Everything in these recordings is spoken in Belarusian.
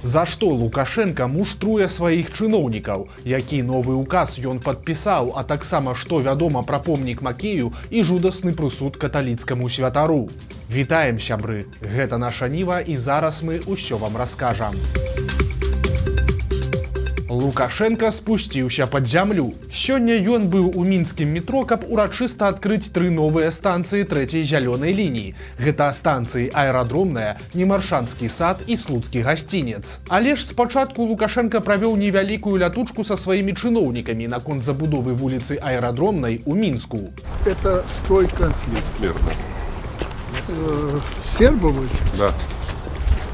За што Лукашенка муштруе сваіх чыноўнікаў, які новы указ ён падпісаў, а таксама што вядома пра помнік Макею і жудасны прысуд каталіцкаму святару. Вітаем, сябры! Гэта наша Ніва і зараз мы ўсё вам раскажам. Лукашенка спусціўся пад зямлю. Сёння ён быў у мінскім метро, каб урачыста адкрыць 3 новыя станцыі 3-й зялёнай лініі. Гэта станцыі Аэрадромная, Немаршанскі сад і Слуцкі гасцінец. Але ж спачатку Лукашенка правёў невялікую лятучку са сваімі чыноўнікамі наконт забудовы вуліцы Аэрадромнай у Мінску. Это стройка Верно. Сербовых? Да.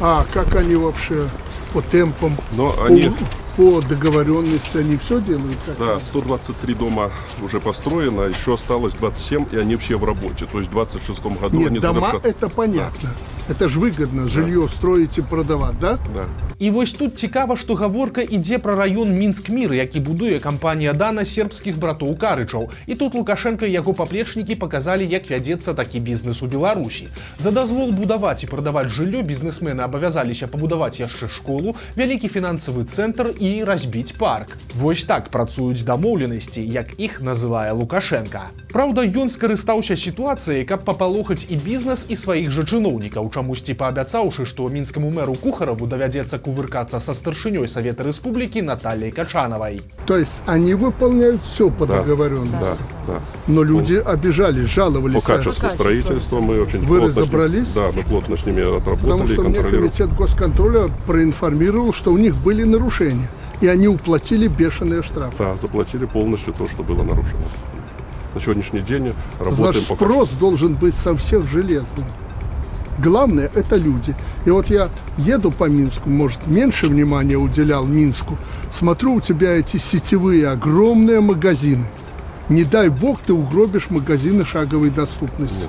А как они вообще по темпам? Но они... По договоренности они все делают? Да, 123 дома уже построено, еще осталось 27, и они все в работе. То есть в 26 году Нет, они дома завершат. это понятно. Да. Это ж выгодно, жилье строить и продавать, да? Да. І вось тут цікава, што гаворка ідзе пра раён Мінск-Мір, які будуе кампанія Дана сербскіх братоў Карычаў. І тут Лукашенка і яго паплечнікі паказалі, як вядзецца такі бізнес у Беларусі. За дазвол будаваць і прадаваць жыллё бізнесмены абавязаліся пабудаваць яшчэ школу, вялікі фінансавы цэнтр і разбіць парк. Вось так працуюць дамоўленасці, як іх называе Лукашенка. Праўда, ён скарыстаўся сітуацыяй, каб папалохаць і бізнес, і сваіх жа чыноўнікаў, чамусьці паабяцаўшы, што мінскаму мэру Кухараву давядзецца кувыркаться со старшиней Совета Республики Натальей Качановой. То есть они выполняют все по договоренности. Да. Но люди обижались, жаловались. По качеству строительства мы очень Вы плотно разобрались? Да, мы плотно с ними отработали. Потому что и мне комитет госконтроля проинформировал, что у них были нарушения. И они уплатили бешеные штрафы. Да, заплатили полностью то, что было нарушено. На сегодняшний день работаем. Значит, спрос должен быть со всех железным. Главное – это люди. И вот я еду по Минску, может, меньше внимания уделял Минску, смотрю, у тебя эти сетевые огромные магазины. Не дай бог, ты угробишь магазины шаговой доступности.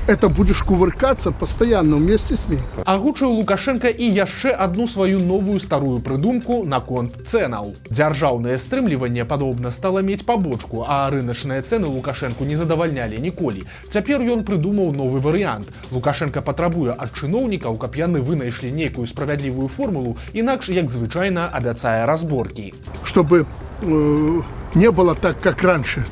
Это будешь кувыркаться постоянно вместе с ней. Агучыў Лукашенка і яшчэ адну сваю новую старую прыдумку наконт цэнаў. Дзяржаўнае стрымліванне, падобна, стала мець пабочку, а рыначныя цэны Лукашенку не задавальнялі ніколі. Цяпер ён прыдумаў новы варыянт. Лукашенка патрабуе ад чыноўнікаў, каб яны вынайшлі нейкую справядлівую формулу, інакш, як звычайна, абяцае разборкі. Чтобы не было так, как раньше.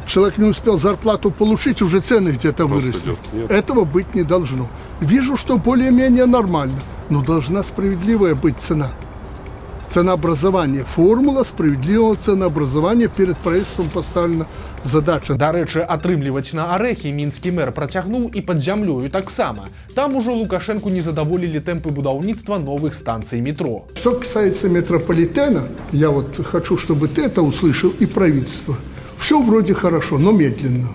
Человек не успел зарплату получить, уже цены где-то выросли. Этого быть не должно. Вижу, что более-менее нормально, но должна справедливая быть цена. Ценообразование. Формула справедливого ценообразования перед правительством поставлена задача. Дарэчы, атрымліваць на арэхі мінскі мэр працягнуў і пад зямлёю таксама. Там ужо Лукашенку не задаволілі тэмпы будаўніцтва новых станцый метро. Что касается метрополитена, я вот хочу, чтобы ты это услышал и правительство. Все вроде хорошо, но медленно.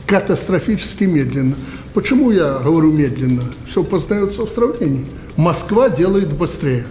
Катастрофически медленно. Почему я говорю медленно? Все познается в сравнении. Москва делает быстрее.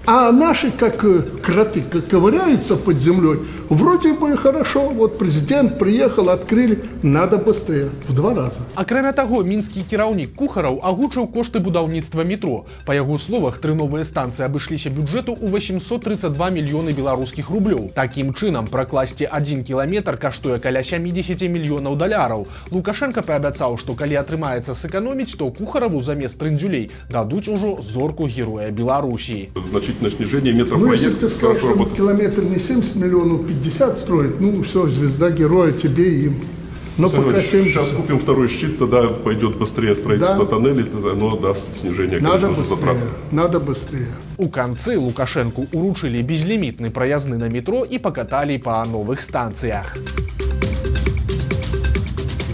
А наши, как кроты, как ковыряются под землей, вроде бы хорошо. Вот президент приехал, открыли, надо быстрее, в 2 раза. Акрамя таго, мінскі кіраўнік Кухараў агучыў кошты будаўніцтва метро. Па яго словах, 3 новыя станцыі абышліся бюджэту ў 832 мільёны беларускіх рублёў. Такім чынам, пракласці 1 кіламетр каштуе каля 70 мільёнаў даляраў. Лукашенка паабяцаў, што калі атрымаецца сэканоміць, то Кухараву замест трындзюлей дадуць ужо зорку героя Беларусі. Значительное снижение Ну, метропроекта. если ты сказал, что километр не 70 миллионов, 50 строит, ну все, звезда героя тебе и им. Но пока 70. Сейчас купим второй щит, тогда пойдет быстрее строительство тоннелей, тогда оно даст снижение Надо количества быстрее, затрат. надо быстрее. У канцы Лукашенку уручылі безлімітны праязны на метро і пакаталі па новых станцыях.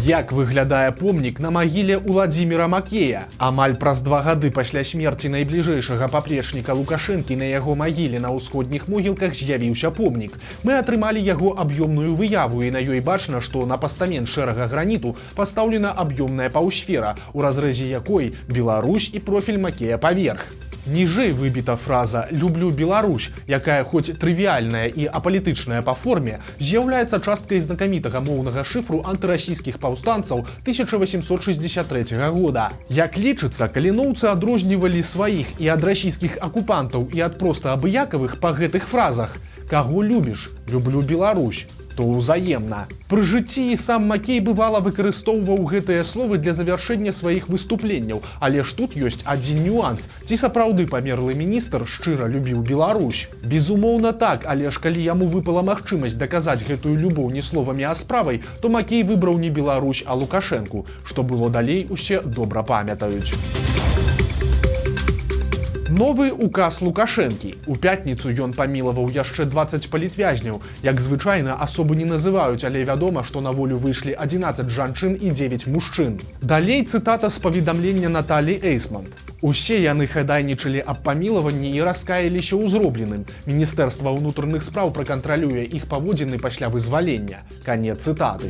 Як выглядае помнік на магіле Уладзіміра Макея? Амаль праз 2 гады пасля смерці найбліжэйшага паплечніка Лукашэнкі на яго магіле на ўсходніх могілках з'явіўся помнік. Мы атрымалі яго аб'ёмную выяву, і на ёй бачна, што на пастамент шэрага граніту пастаўлена аб'ёмная паўсфера, у разрэзе якой Беларусь і профіль Макея паверх. Ніжэй выбіта фраза «Люблю Беларусь», якая хоць трывіальная і апалітычная па форме, з'яўляецца часткай знакамітага моўнага шыфру антырасійскіх паўстанцаў 1863 года. Як лічыцца, каліноўцы адрознівалі сваіх і ад расійскіх акупантаў і ад проста абыякавых па гэтых фразах. «Каго любіш? Люблю Беларусь». што ўзаемна. Пры жыцці і сам Макей бывала выкарыстоўваў гэтыя словы для завяршэння сваіх выступленняў, але ж тут ёсць адзін нюанс. Ці сапраўды памерлы міністр шчыра любіў Беларусь? Безумоўна так, але ж калі яму выпала магчымасць даказаць гэтую любоў не словамі, а справай, то Макей выбраў не Беларусь, а Лукашэнку. Што было далей, усе добра памятаюць. Новы указ Лукашэнкі. У пятніцу ён памілаваў яшчэ 20 палітвязняў. Як звычайна, асобы не называюць, але вядома, што на волю выйшлі 11 жанчын і 9 мужчын. Далей цытата з паведамлення Наталі Эйсмонт. Усе яны хадайнічалі аб памілаванні і раскаяліся ў зробленым. Міністэрства ўнутраных спраў пракантралюе іх паводзіны пасля вызвалення. Канец цытаты.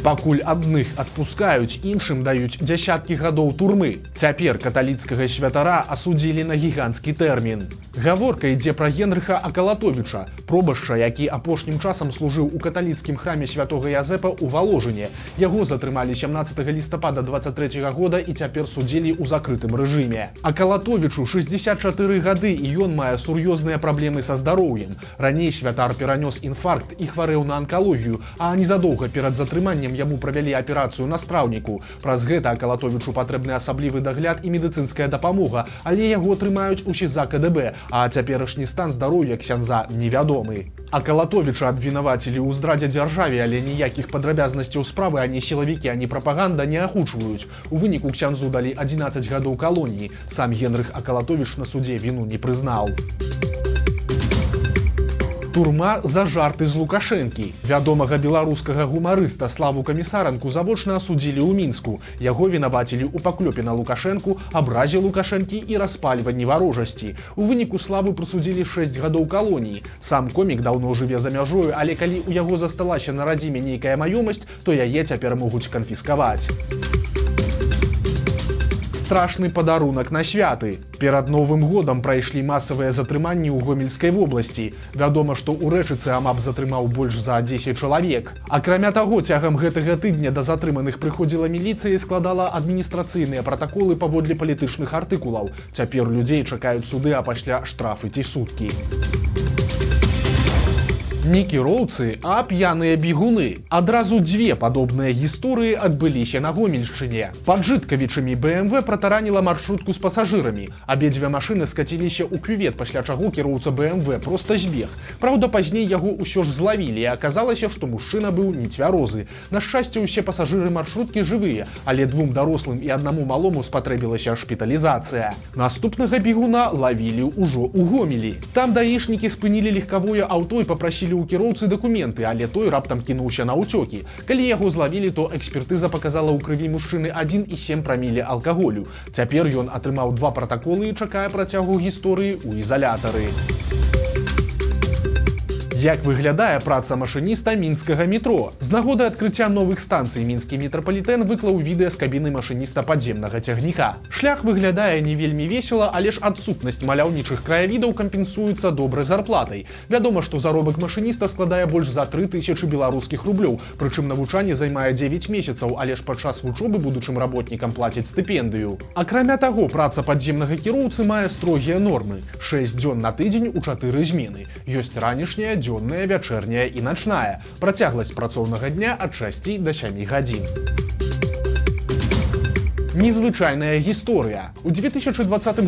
Пакуль адных адпускаюць, іншым даюць дзясяткі гадоў турмы. Цяпер каталіцкага святара асудзілі на гіганцкі тэрмін. Гаворка ідзе пра Генрыха Акалатовіча, пробашча, які апошнім часам служыў у каталіцкім храме святога Язэпа ў Валожыне. Яго затрымалі 17 лістапада 23 года і цяпер судзілі ў закрытым рэжыме. Акалатовічу 64 гады і ён мае сур'ёзныя праблемы са здароўем. Раней святар перанёс інфаркт і хварэў на анкалогію, а незадоўга перад затрыманнем яму правялі аперацыю на страўніку. Праз гэта Акалатовічу патрэбны асаблівы дагляд і медыцынская дапамога, але яго трымаюць у СІЗА КДБ, а цяперашні стан здароўя ксяндза невядомы. Акалатовіча абвінавацілі ў здрадзе дзяржаве, але ніякіх падрабязнасцяў справы ані сілавікі, ані прапаганда не агучваюць. У выніку ксяндзу далі 11 гадоў калоніі. Сам Генрых Акалатовіч на судзе віну не прызнаў. Турма за жарты з Лукашэнкі. Вядомага беларускага гумарыста Славу Камісаранку завочна асудзілі ў Мінску. Яго вінавацілі ў паклёпе на Лукашэнку, абразе Лукашэнкі і распальванні варожасці. У выніку Славу прысудзілі 6 гадоў калоніі. Сам комік даўно жыве за мяжою, але калі ў яго засталася на радзіме нейкая маёмасць, то яе цяпер могуць канфіскаваць. Страшны падарунак на святы. Перад Новым годам прайшлі масавыя затрыманні ў Гомельскай вобласці. Вядома, што ў Рэчыцы АМАП затрымаў больш за 10 чалавек. Акрамя таго, цягам гэтага тыдня да затрыманых прыходзіла міліцыя і складала адміністрацыйныя пратаколы паводле палітычных артыкулаў. Цяпер людзей чакаюць суды, а пасля штрафы ці суткі. Не кіроўцы, а п'яныя бегуны. Адразу дзве падобныя гісторыі адбыліся на Гомельшчыне. Пад Жыткавічамі БМВ пратараніла маршрутку з пасажырамі. Абедзве машыны скаціліся ў кювет, пасля чаго кіроўца БМВ проста збег. Праўда, пазней яго ўсё ж злавілі, і аказалася, што мужчына быў нецвярозы. На шчасце, усе пасажыры маршруткі жывыя, але 2 дарослым і аднаму малому спатрэбілася шпіталізацыя. Наступнага бегуна лавілі ўжо ў Гомелі. Там даішнікі спынілі легкавое аўто і папрасілі у кіроўцы дакументы, але той раптам кінуўся на ўцёкі. Калі яго злавілі, то экспертыза паказала ў крыві мужчыны 1,7 прамілі алкаголю. Цяпер ён атрымаў 2 пратаколы і чакае працягу гісторыі ў ізалятары. Як выглядае праца машыніста мінскага метро? З нагоды адкрыцця новых станцый мінскі метрапалітэн выклаў відэа з кабіны машыніста падземнага цягніка. Шлях выглядае не вельмі весела, але ж адсутнасць маляўнічых краявідаў кампенсуецца добрай зарплатай. Вядома, што заробак машыніста складае больш за 3000 беларускіх рублёў, прычым навучанне займае 9 месяцаў, але ж падчас вучобы будучым работнікам плацяць стыпендыю. Акрамя таго, праца падземнага кіроўцы мае строгія нормы. 6 дзён на тыдзень у 4 змены. Ёсць ранішняя, дзённая, вячэрняя і начная. Працягласць працоўнага дня ад 6 до 7 гадзін. Незвычайная гісторыя. У 2020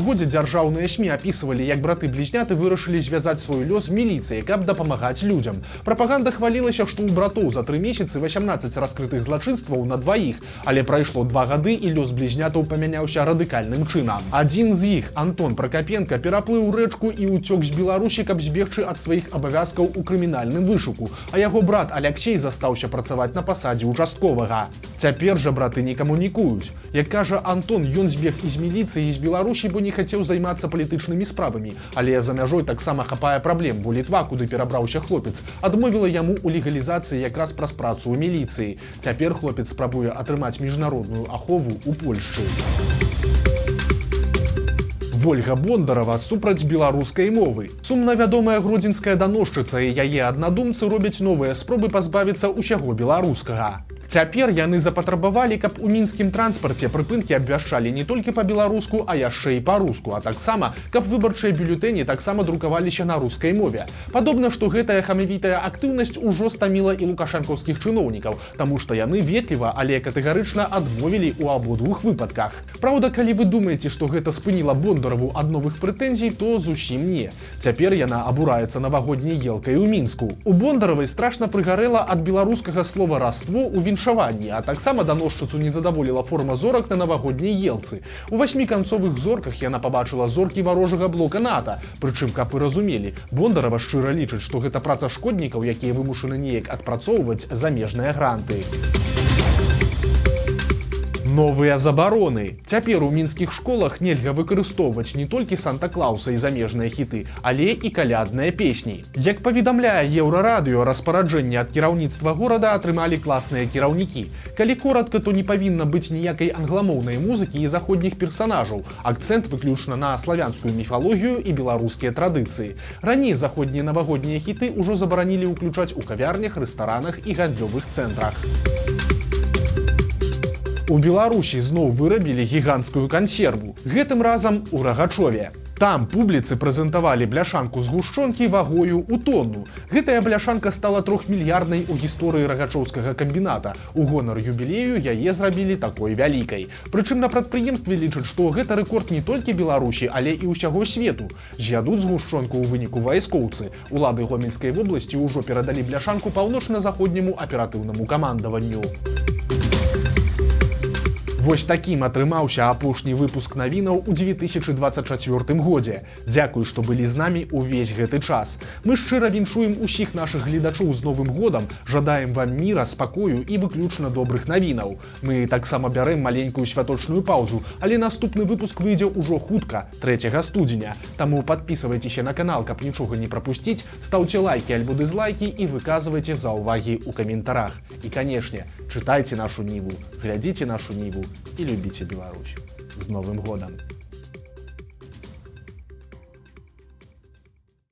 годзе дзяржаўныя СМІ апісвалі, як браты-блізняты вырашылі звязаць свой лёс з міліцыяй, каб дапамагаць людзям. Прапаганда хвалілася, што ў братоў за 3 месяцы 18 раскрытых злачынстваў на дваіх, але прайшло 2 гады і лёс блізнятаў памяняўся радыкальным чынам. Адзін з іх, Антон Пракапенка, пераплыў рэчку і ўцёк з Беларусі, каб збегчы ад сваіх абавязкаў у крымінальным вышуку, а яго брат Аляксей застаўся працаваць на пасадзе участковага. Цяпер жа браты не камунікуюць. Як кажа Антон, ён збег з міліцыі з Беларусі, бо не хацеў займацца палітычнымі справамі, але за мяжой таксама хапае праблем, бо Літва, куды перабраўся хлопец, адмовіла яму ў легалізацыі якраз праз працу ў міліцыі. Цяпер хлопец спрабуе атрымаць міжнародную ахову ў Польшчы. Вольга Бондарова супраць беларускай мовы. Сумна вядомая гродзенская даносчыца і яе аднадумцы робяць новыя спробы пазбавіцца ўсяго беларускага. Цяпер яны запатрабавалі, каб у мінскім транспарце прыпынкі абвяшчалі не толькі па-беларуску, а яшчэ і па-руску, а таксама, каб выбарчыя бюлетэні таксама друкаваліся на рускай мове. Падобна, што гэтая хамавітая актыўнасць ужо стаміла і лукашэнкаўскіх чыноўнікаў, таму што яны ветліва, але катэгарычна адмовілі ў абодвух выпадках. Праўда, калі вы думаеце, што гэта спыніла Бондарову ад новых прэтэнзій, то зусім не. Цяпер яна абураецца навагодняй елкай у Мінску. У Бондаровай страшна прыгарэла ад беларускага слова «раство» у віншаванні, а таксама даносчыцу не задаволіла форма зорак на навагодняй елцы. У 8-канцовых зорках яна пабачыла зоркі варожага блока НАТО. Прычым, каб вы разумелі, Бондарова шчыра лічыць, што гэта праца шкоднікаў, якія вымушаны неяк адпрацоўваць замежныя гранты. Новыя забароны. Цяпер у мінскіх школах нельга выкарыстоўваць не толькі Санта-Клауса і замежныя хіты, але і калядныя песні. Як паведамляе Еўрарадыё, распараджэнне ад кіраўніцтва горада атрымалі класныя кіраўнікі. Калі коратка, то не павінна быць ніякай англамоўнай музыкі і заходніх персанажаў. Акцэнт выключна на славянскую міфалогію і беларускія традыцыі. Раней заходнія навагоднія хіты ўжо забаранілі ўключаць у кавярнях, рэстаранах і гандлёвых цэнтрах. У Беларусі зноў вырабілі гіганцкую кансерву. Гэтым разам у Рагачове. Там публіцы прэзентавалі бляшанку згушчонкі вагою ў тонну. Гэтая бляшанка стала 3-мільярднай у гісторыі рагачоўскага камбіната. У гонар юбілею яе зрабілі такой вялікай. Прычым на прадпрыемстве лічаць, што гэта рэкорд не толькі Беларусі, але і ўсяго свету. З'ядуць згушчонку ў выніку вайскоўцы. Улады Гомельскай вобласці ўжо перадалі бляшанку паўночна-заходняму аператыўнаму камандаванню. Вось такім атрымаўся апошні выпуск навінаў у 2024 годзе. Дзякуй, што былі з намі ўвесь гэты час. Мы шчыра віншуем усіх нашых гледачоў з Новым годам, жадаем вам міра, спакою і выключна добрых навінаў. Мы таксама бярэм маленькую святочную паўзу, але наступны выпуск выйдзе ўжо хутка, 3 студзеня. Таму падпісывайцеся на канал, каб нічога не прапусціць, стаўце лайкі альбо дызлайкі і выказвайце заўвагі ў каментарах. І, канешне, чытайце нашу Ніву, глядзіце нашу Ніву і любіце Беларусь. З Новым годам!